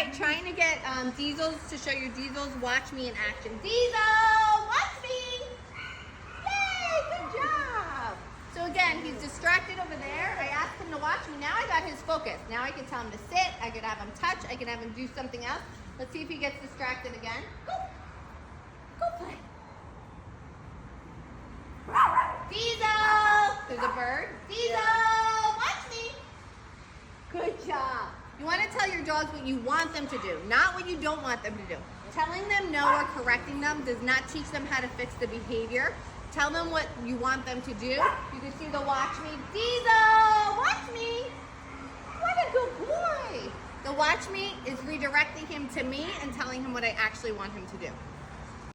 right, trying to get Diesels to show your Diesels. Watch me in action. Diesel, watch me. Yay, good job. So again, he's distracted over there. I asked him to watch me. Now I got his focus. Now I can tell him to sit. I could have him touch. I can have him do something else. Let's see if he gets distracted again. Go. Go play. Diesel! There's a bird. Diesel! Watch me! Good job. You want to tell your dogs what you want them to do, not what you don't want them to do. Telling them no or correcting them does not teach them how to fix the behavior. Tell them what you want them to do. You can see the watch me. Diesel! Watch me! What a good boy! The watch me is redirecting him to me and telling him what I actually want him to do.